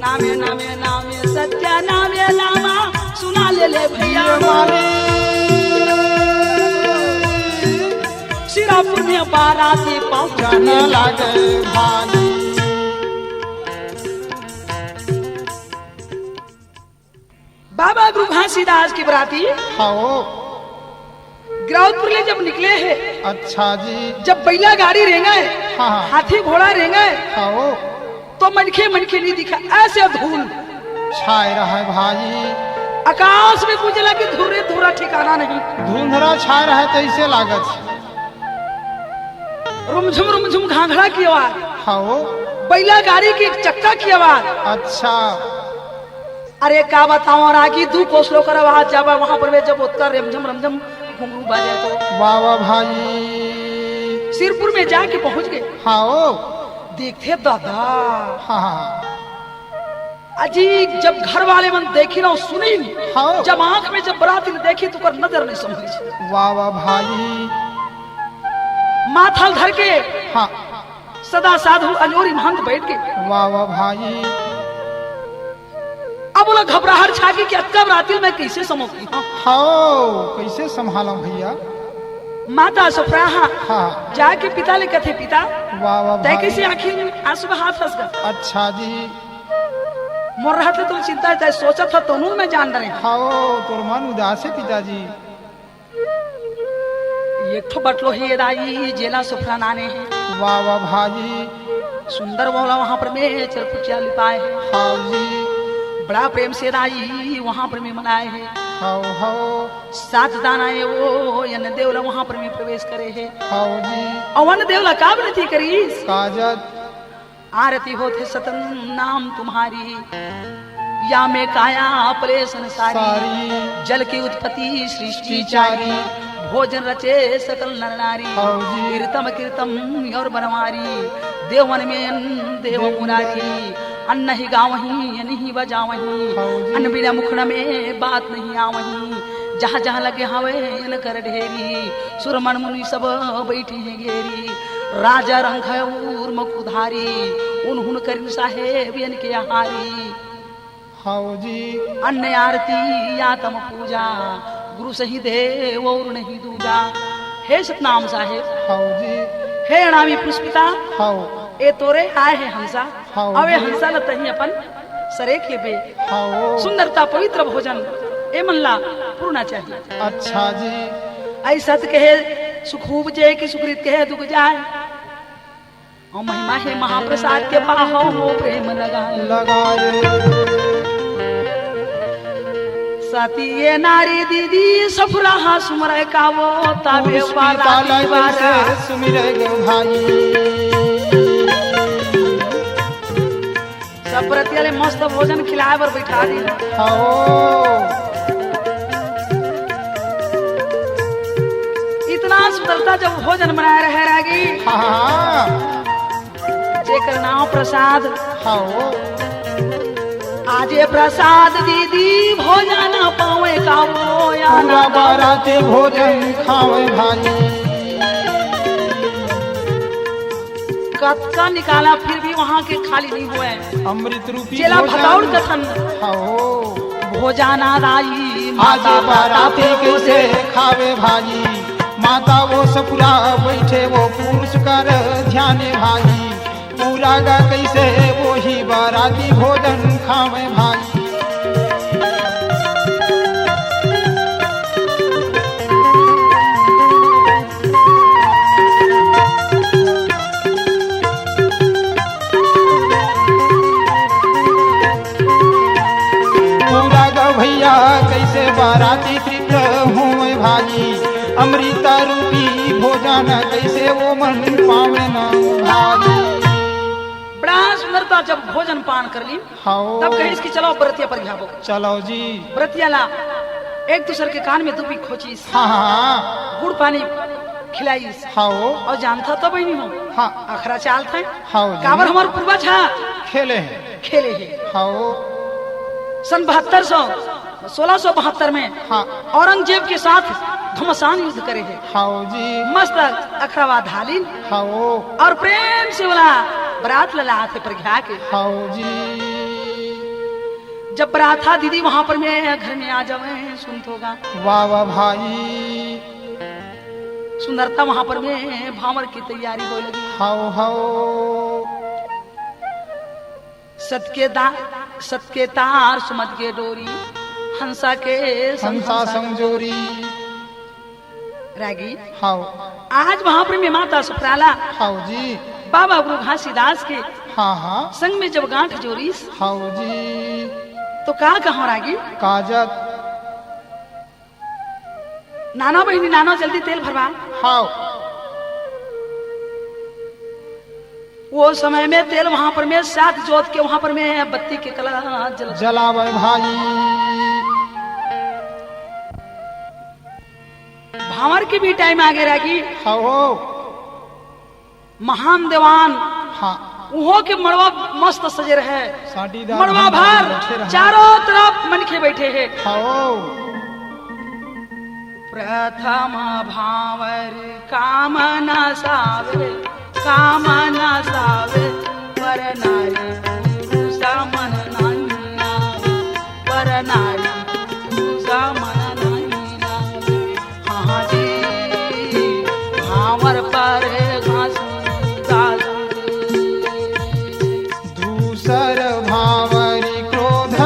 नामे नामे नामे सत्या नामे लामा सुना ले भैया सिरापुर में बाराती पहुंचाने जाने लगे भाई बाबा गुरु घासीदास की बराती हाओ ग्राउतपुर ले जब निकले हैं अच्छा जी जब बैला गाड़ी रेंगे हाँ हाँ हाथी घोड़ा रेंगे हाओ तो मनखे मनखे नहीं दिखा ऐसे धूल छाए रहा भाई आकाश में पूछला कि धूरे धूरा ठिकाना नहीं धुंधरा छाए रहे तो ऐसे लागत रुमझुम घाघरा की आवाज हाओ बैला गाड़ी की चक्का की आवाज अच्छा अरे क्या बताओ रागी दू कोसलो कर आवाज जब वहां पर वे जब उत्तर रमझम रमझम घुंघरू बाजे तो वाह वाह भाई सिरपुर में जाके पहुंच गए हाओ देखते दादा हाँ हाँ अजी जब घर वाले मन देखी ना सुनी नहीं हाँ। जब आंख में जब बराती ने देखी तो कर नजर नहीं समझी वाह वाह भाई माथल धर के हाँ सदा साधु अजोरी महंत बैठ गए वाह वाह भाई अब बोला घबराहट छागी कि अक्का बराती में कैसे समोगी हाओ कैसे संभालो भैया माता सुफ्राहा हाँ जाके पिता ले कथे पिता वाह वाह तय भाई कैसे आखिर में आंसू में हाथ फंस गया अच्छा जी मोर रहते तुम चिंता चाहे सोचा था तो में जान रहे हाओ तोर मन उदास है पिताजी एक ठो बटलो ही दाई जेला सुफरा नाने हैं वाह वाह भाई सुंदर बोला वहां पर मैं चरपुचिया लिपाए है हाओ जी बड़ा प्रेम से दाई वहां पर मैं मनाए है हाओ हाओ सात दाना है वो यन देवला वहां पर मैं प्रवेश करे है हाओ जी अवन देवला का विनती करी काजत आरती होते सतन नाम तुम्हारी या में काया पले संसारी सारी जल की उत्पत्ति सृष्टि चारी भोजन रचे सकल नर नारी हाउ जी। कीर्तम कीर्तम और बनवारी देवन में देव मुरारी अन्न ही गावही अन्न ही बजावही हाउ जी। अन्न बिना मुखड़ में बात नहीं आवही जहाँ जहाँ लगे हवे इन कर ढेरी सुरमन मुनि सब बैठे हैं घेरी राजा रंग है उर मुखुधारी उन कर साहेब इनके हारी हाउ जी अन्न आरती आत्म पूजा गुरु सही देव और नहीं दूजा हे सतनाम साहेब हाउ जी हे अणावी पुष्पिता हाउ ए तोरे आए है हंसा हाँ अवे जी। हंसा न तही अपन सरे खेबे हाउ सुंदरता पवित्र भोजन ए मल्ला पूरना चाहिए। अच्छा जी। ऐसा तो कहे सुख उपजे कि सुकृत कहे दुख जाए, और महिमा है महाप्रसाद के बाहो हो प्रेम लगाए। साथी ये नारी दीदी सफुरा सुमर का वो ताबे वाला सुमिर भाई। सब व्रती वाले मस्त भोजन खिलाए पर बैठा दी। इतना सुंदरता जब भोजन बनाए रहे रागी, जेकर नाम प्रसाद। आजे प्रसाद दीदी भोजन पावे का वो या बाराती भोजन खावे भाई। कत्का निकाला फिर भी वहाँ के खाली नहीं हुए। अमृत रूपी चेला भताउड़ कथन भोजन आदाई माता बाराती कैसे खावे भाई। माता वो सपुरा बैठे वो पुरुष कर ध्याने भाई। पूरा गा कैसे वो ही बाराती भोजन खावे भाई। पूरा गा भैया कैसे बाराती तृप्त हुए भाई। अमृता रूपी भोजन कैसे वो मन पावे न भाई। बड़ा सुंदरता जब भोजन पान कर ली, तब कहे इसकी चलो व्रतिया पर घाबो। चलो जी। व्रतिया ला एक दूसरे के कान में दुबी खोची, गुड़ पानी खिलाई। और जानता तो भाई नहीं हो अखरा चाल था काबर हमारे पूर्वज खेले है। सन 1672 में औरंगजेब के साथ घमासान युद्ध करे है। मस्त अखरावा धालिन और प्रेम से बोला बरात लला हाथ पर घा के। जब बरात था दीदी वहां पर मैं घर में आ जावे सुन होगा। वाह वाह भाई। सुंदरता वहां पर मैं भामर की तैयारी हो लगी। सत के तार सुमत के डोरी हंसा के संजोरी रागी। आज वहां पर मैं माता सुप्राला जी बाबा गुरु घासीदास के संग में जब गांठ जोरी जी तो का कहो रागी काजत। नाना बहनी नाना जल्दी तेल भरवा। वो समय में तेल वहां पर मैं साथ जोत के वहां पर मैं बत्ती के कला जलावे भाई। भावर की भी टाइम आ गया कि महान दीवान उहो के मड़वा मस्त सजे रहे। मड़वा भर चारों तरफ मनखे बैठे हैं। प्रथम भावर कामना सावे पर नारी पुरुषा मन नहीं आवे। पर नारी पुरुषा मन नहीं आवे। हाँ जी भावर पर घासीदास दूसर भावरी क्रोध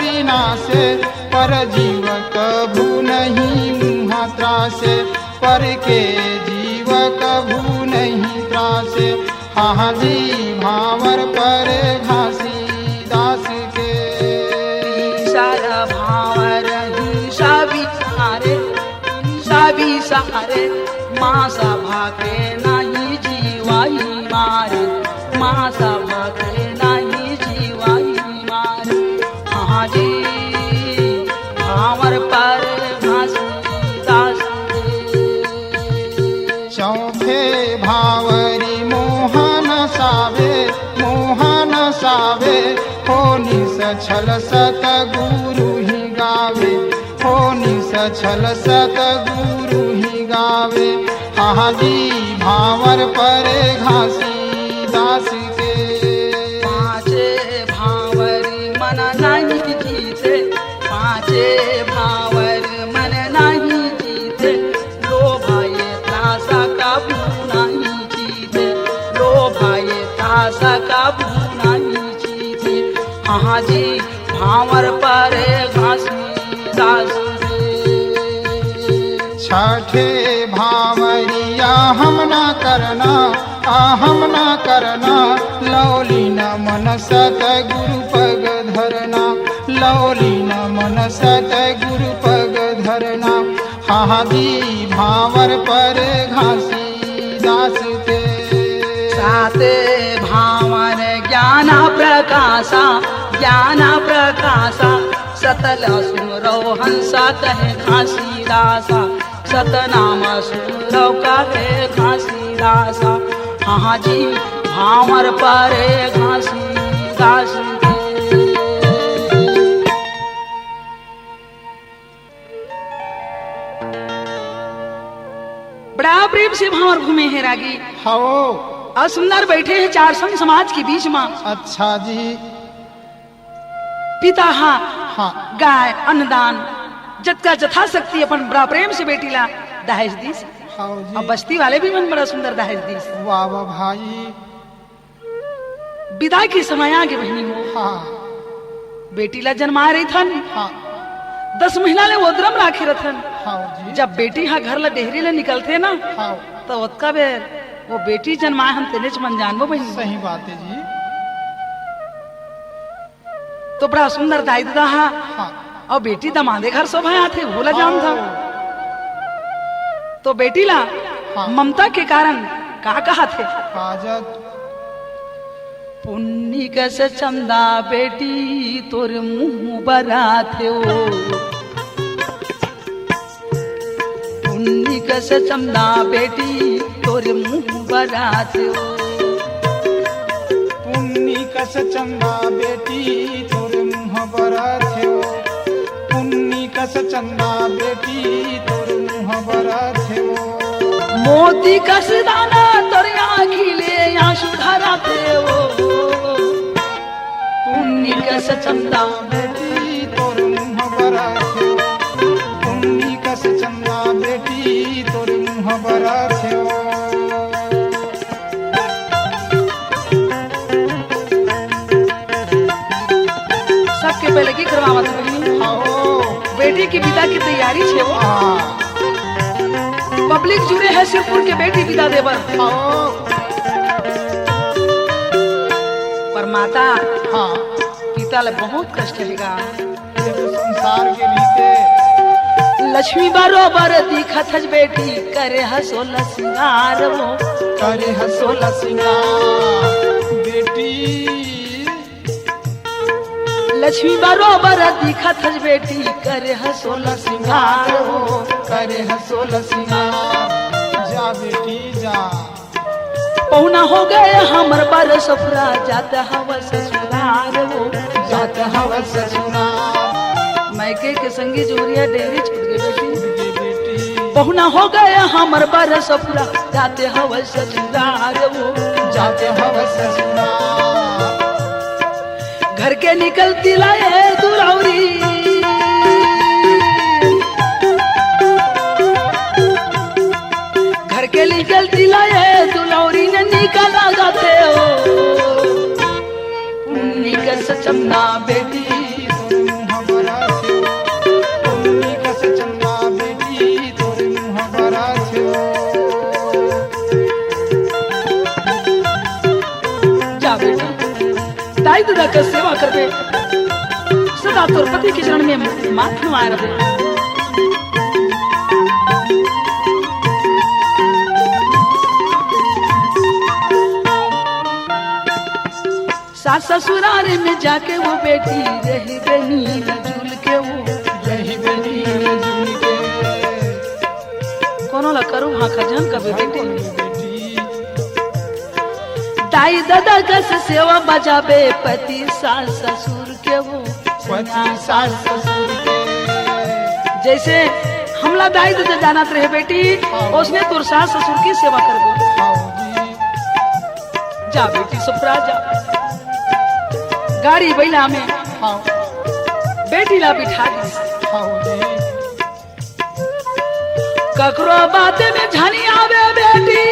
विनाशे पर जीव कभू नहीं मुँह त्रासे। पर के जीव कभू नहीं त्रासे। हाँ जी भावर पर घासीदास के। सारा भावर हिंसा विसारे माँ सभा के नहीं जीवाई मारे। माँ सभा के नहीं जीवाई मारे। हाँ जी भावर पर घासीदास चौथे भावरी मोहन सावे होनी सछल सत गुरु ही गावे। होनी सछल सत गुरु ही गावे। हाँ जी भावर पर घासीदास के। पांचे भावरी मन नहीं जीते। पांचे भावर मन नहीं जीते। लोभाए त्रासा कबू नहीं जीते। लोभाए त्रासा कबू नहीं जीते। हाँ जी भावर पर घास छठे भावरिया हम ना करना हम ना करना लौली न मन सत गुरु पग धरना लौली न मन सत गुरु पग धरना हादी भावर पर घासी दास ते साते भावर ज्ञान प्रकाशा सतल सुमरौ हंसा कहे घासीदासा सतनाम सुमरौ कहे घासीदासा हाँ जी भावर परे घासीदास बड़ा प्रेम से भावर घूमे हैं रागी हो और सुंदर बैठे हैं चार संग समाज के बीच में। अच्छा जी पिता हाँ गाय अन्नदान जतका जथा शक्ति अपन बड़ा प्रेम से बेटी ला दहेज दीस हाँ और जी बस्ती वाले भी मन बड़ा सुंदर दहेज दीस वाह वाह भाई विदा के समय आगे बहनी हो हाँ बेटी ला जन्मा रही थन हाँ 10 महीना ले ओद्रम राखे रथन हाँ जी जब बेटी हाँ घर ला डेहरी ले निकलते ना हाँ तो उतका बेर वो बेटी जन्माए हम तेने च मन जानबो बहनी सही बात है जी तो बड़ा सुंदर दाई दादा हाँ और बेटी दमादे घर सब आया थे भोला जान था तो बेटी ला हाँ। ममता के कारण का कहा थे काजत पुण्य कैसे चंदा बेटी तोर मुंह बरा थे ओ पुण्य कैसे चंदा बेटी तोर मुंह बरा थे ओ पुन्नी कस चंदा बेटी तोर मुँह बरा थे पुन्नी कस चंदा बेटी तोर मुँह बरा थे मोती कस दाना तोर आँखिले आंसू धरा थे ओ पुण्य कैसे चंदा बेटी तोर मुँह बरा थे पुन्नी कस चंदा बेटी तोर मुँह बरा थे सबके पहले की करवावत बहनी आओ बेटी की विदा की तैयारी छे वो हाँ पब्लिक जुड़े है सिरपुर के बेटी विदा देवर आओ पर माता हाँ पिता ले बहुत कष्ट रहेगा ये तो संसार के रीते लक्ष्मी बरोबर दिखत हज बेटी करे हसोल सिंगार वो करे हसोल सिंगार बेटी लक्ष्मी बरोबर दिखत हज बेटी करे हसोल सिंगार वो करे हसोल सिंगार जा बेटी जा पहुना हो गए हमर बर सफरा जाता हवा ससुरार वो जात हव ससुराल मैके के संगी जोरिया डेरी छूट गई बेटी ये बेटी पहुना हो गए हमर बर सफरा जाते हवा ससुरार वो जात हव ससुराल घर के निकलती लाए दुलौरी घर के निकलती लाए दुलौरी ने निकला जाते हो निकल चंदा बेटी तोर मुँह बरा थे पुन्नी कस चंदा बेटी तोर मुँह बरा थे जा बेटी दाई दादा का सेवा करबे सदा तोर पति के चरण में माथ नुआए रहे सास ससुराल में जाके वो बेटी रही बनी झूल के वो रही बेटी रजुल के कोनो ला करू हाँ खजन कबे बेटी बेटी दाई दादा का सेवा बजाबे पति सास ससुर के वो पति सास ससुर के जैसे हमला दाई दादा जानत रहे बेटी उसने तोर सास ससुर की सेवा कर दो आओ जी जा बेटी सुप्रा जा गाड़ी बैला में आओ बेटी ला बिठा दी आओ जी ककरो बाते में झनी आवे बेटी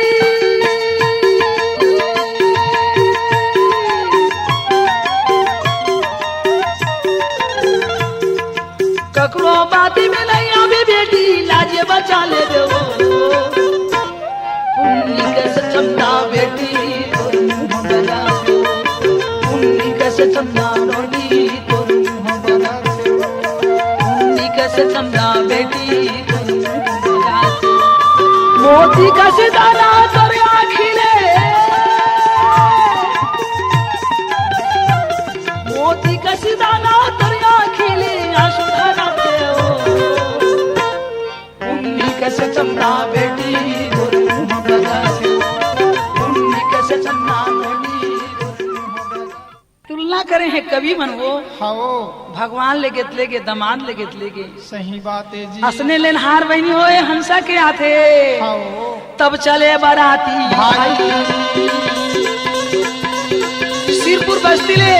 ककरो बाते में नहीं आवे बेटी लाजे बचा ले मोती का सितारा दरिया खिले, मोती का सितारा दरिया खिले, आंसू धराते हो उन्हीं कैसे चंदा बेटी गोरे मुँह बगाते हो, उन्हीं कैसे चंदा बेटी गोरे मुँह बगाते। तुलना करें है कवि मन वो हाओ भगवान लेके लेके दमाद लेके सही बात है जी। हंसने लेनहार बहनी होए हंसा के आते, हाओ तब चले बाराती भाई सिरपुर बस्ती ले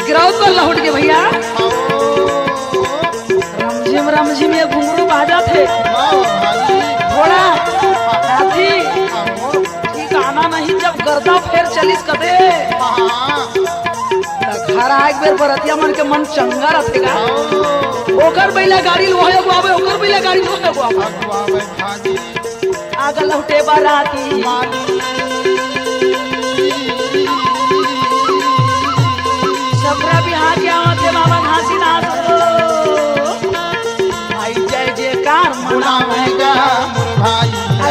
गिराओ तो लौट के भैया रमझिम रमझिम ये घुंघरू बाजा थे, घोड़ा हाथी ठीक आना नहीं जब गर्दा फेर चलिस कदे घर एक बेर बरतिया मन के मन चंगा रखेगा, ओकर बैला गाड़ी लोहे को आवे, ओकर बैला गाड़ी लोहे को आवे, आगे लौटे बाराती सबरा बिहार के आवते बाबा घासी नाच आई जय जयकार मनावेगा मोर भाई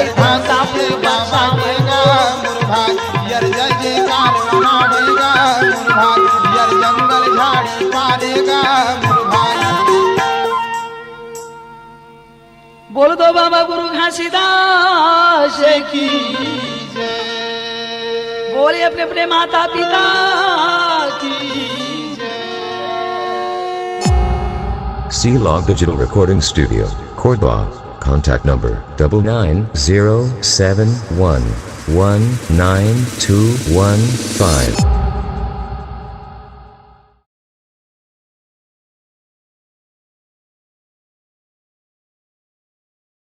घासी बाबा देगा मोर भाई यार जय जयकार मनावेगा मोर भाई यार जंगल झाड़ी पारेगा मोर भाई। बोल दो बाबा गुरु घासीदास की जय बोले अपने अपने माता पिता की। C-Log Digital Recording Studio, Cordoba. Contact number 9907119215.